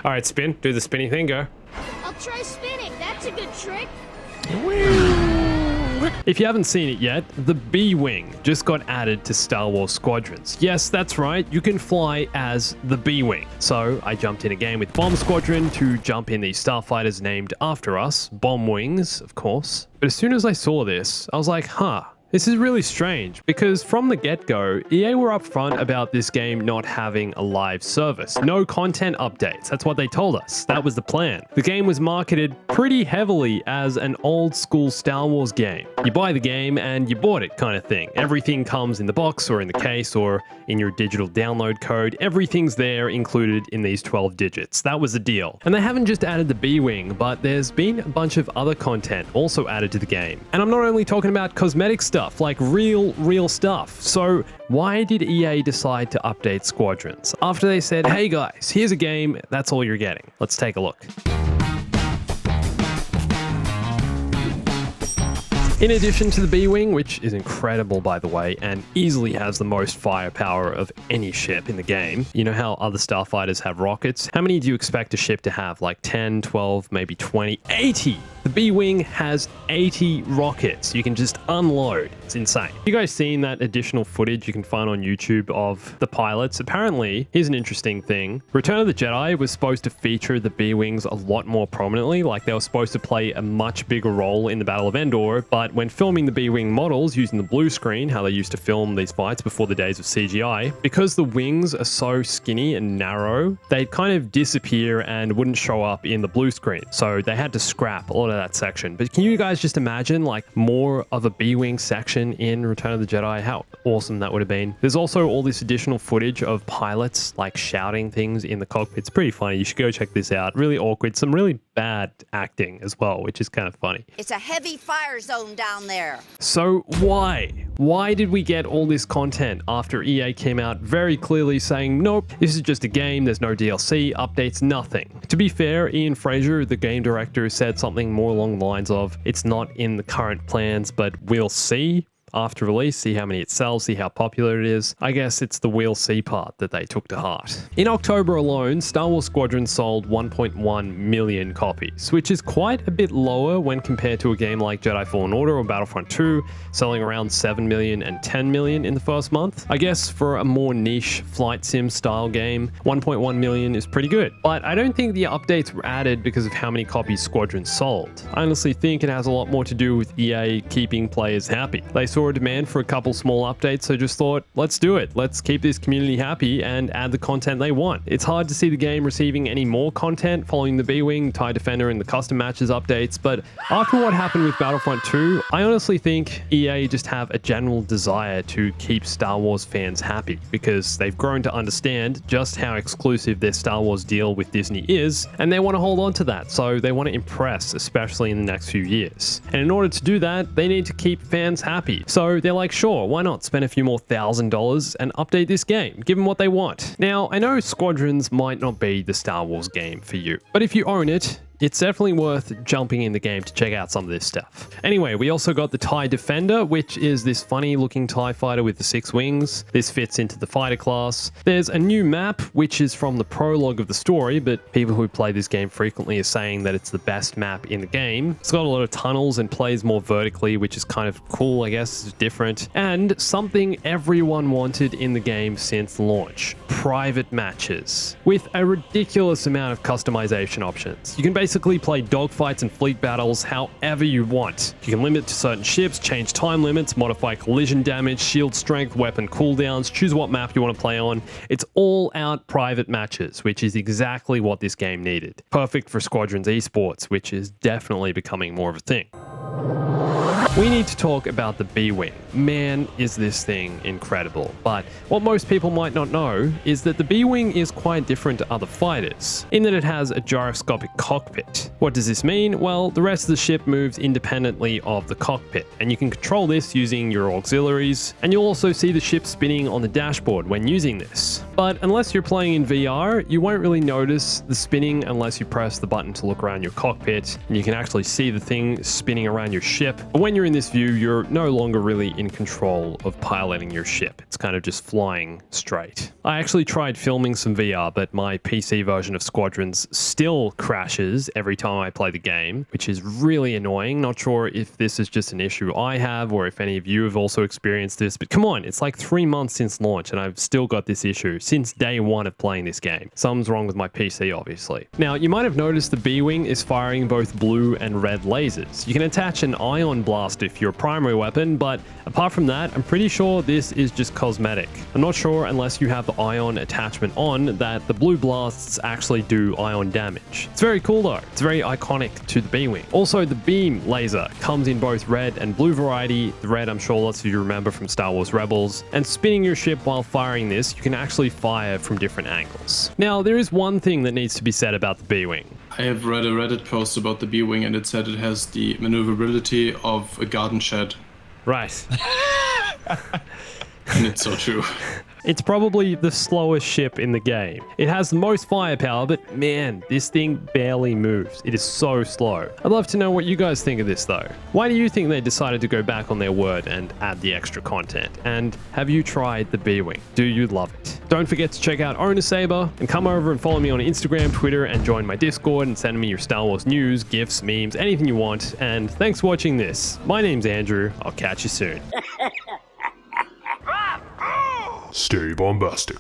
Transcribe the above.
All right, spin. Do the spinny thing, go. I'll try spinning. That's a good trick. If you haven't seen it yet, the B-Wing just got added to Star Wars Squadrons. Yes, that's right, you can fly as the B-Wing. So I jumped in a game with Bomb Squadron to jump in these starfighters named after us, Bomb Wings, of course. But as soon as I saw this, I was like, this is really strange, because from the get-go, EA were upfront about this game not having a live service. No content updates, that's what they told us. That was the plan. The game was marketed pretty heavily as an old-school Star Wars game. You buy the game and you bought it kind of thing. Everything comes in the box or in the case or in your digital download code. Everything's there included in these 12 digits. That was the deal. And they haven't just added the B-Wing, but there's been a bunch of other content also added to the game. And I'm not only talking about cosmetic stuff, like real stuff. So why did EA decide to update Squadrons? After they said, hey guys, here's a game, that's all you're getting. Let's take a look. In addition to the B-Wing, which is incredible by the way, and easily has the most firepower of any ship in the game, you know how other starfighters have rockets? How many do you expect a ship to have? Like 10, 12, maybe 20, 80! The B-Wing has 80 rockets you can just unload. It's insane. You guys seen that additional footage you can find on YouTube of the pilots? Apparently, here's an interesting thing. Return of the Jedi was supposed to feature the B-Wings a lot more prominently, like they were supposed to play a much bigger role in the Battle of Endor, but when filming the B-Wing models using the blue screen, how they used to film these fights before the days of CGI, because the wings are so skinny and narrow, they'd kind of disappear and wouldn't show up in the blue screen. So they had to scrap a lot of that section. But can you guys just imagine like more of a B-Wing section in Return of the Jedi? How awesome that would have been. There's also all this additional footage of pilots like shouting things in the cockpit. It's pretty funny. You should go check this out. Really awkward. Some really bad acting as well, which is kind of funny. It's a heavy fire zone down there. So why? Why did we get all this content after EA came out very clearly saying, nope, this is just a game, there's no DLC, updates, nothing? To be fair, Ian Fraser, the game director, said something more along the lines of, it's not in the current plans, but we'll see after release, see how many it sells, see how popular it is. I guess it's the we'll see part that they took to heart. In October alone, Star Wars Squadrons sold 1.1 million copies, which is quite a bit lower when compared to a game like Jedi Fallen Order or Battlefront 2, selling around 7 million and 10 million in the first month. I guess for a more niche flight sim style game, 1.1 million is pretty good. But I don't think the updates were added because of how many copies Squadrons sold. I honestly think it has a lot more to do with EA keeping players happy. They saw a demand for a couple small updates, so just thought, let's do it. Let's keep this community happy and add the content they want. It's hard to see the game receiving any more content following the B-Wing, TIE Defender, and the custom matches updates, but after what happened with Battlefront 2, I honestly think EA just have a general desire to keep Star Wars fans happy because they've grown to understand just how exclusive their Star Wars deal with Disney is, and they want to hold on to that, so they want to impress, especially in the next few years. And in order to do that, they need to keep fans happy. So they're like, sure, why not spend a few more $1,000 and update this game? Give them what they want. Now, I know Squadrons might not be the Star Wars game for you, but if you own it, it's definitely worth jumping in the game to check out some of this stuff. Anyway, we also got the TIE Defender, which is this funny looking TIE fighter with the 6 wings. This fits into the fighter class. There's a new map, which is from the prologue of the story, but people who play this game frequently are saying that it's the best map in the game. It's got a lot of tunnels and plays more vertically, which is kind of cool, I guess. It's different. And something everyone wanted in the game since launch. Private matches. With a ridiculous amount of customization options. You can basically play dogfights and fleet battles however you want. You can limit to certain ships, change time limits, modify collision damage, shield strength, weapon cooldowns, choose what map you want to play on. It's all out private matches, which is exactly what this game needed. Perfect for Squadrons esports, which is definitely becoming more of a thing. We need to talk about the B-Wing. Man, is this thing incredible. But what most people might not know is that the B-Wing is quite different to other fighters, in that it has a gyroscopic cockpit. What does this mean? Well, the rest of the ship moves independently of the cockpit, and you can control this using your auxiliaries, and you'll also see the ship spinning on the dashboard when using this. But unless you're playing in VR, you won't really notice the spinning unless you press the button to look around your cockpit, and you can actually see the thing spinning around your ship. But when you're in this view, you're no longer really in control of piloting your ship. It's kind of just flying straight. I actually tried filming some VR, but my PC version of Squadrons still crashes every time I play the game, which is really annoying. Not sure if this is just an issue I have or if any of you have also experienced this, but come on, it's like 3 months since launch and I've still got this issue since day one of playing this game. Something's wrong with my PC, obviously. Now, you might have noticed the B-Wing is firing both blue and red lasers. You can attach an ion blaster for your primary weapon, but apart from that, I'm pretty sure this is just cosmetic. I'm not sure unless you have the ion attachment on that the blue blasts actually do ion damage. It's very cool though. It's very iconic to the B-Wing. Also, the beam laser comes in both red and blue variety. The red, I'm sure lots of you remember from Star Wars Rebels. And spinning your ship while firing this, you can actually fire from different angles. Now, there is one thing that needs to be said about the B-Wing. I have read a Reddit post about the B-Wing and it said it has the maneuverability of a garden shed. Right. And it's so true. It's probably the slowest ship in the game. It has the most firepower, but man, this thing barely moves. It is so slow. I'd love to know what you guys think of this though. Why do you think they decided to go back on their word and add the extra content? And have you tried the B-Wing? Do you love it? Don't forget to check out Own a Saber and come over and follow me on Instagram, Twitter, and join my Discord and send me your Star Wars news, gifs, memes, anything you want. And thanks for watching this. My name's Andrew. I'll catch you soon. Stay bombastic.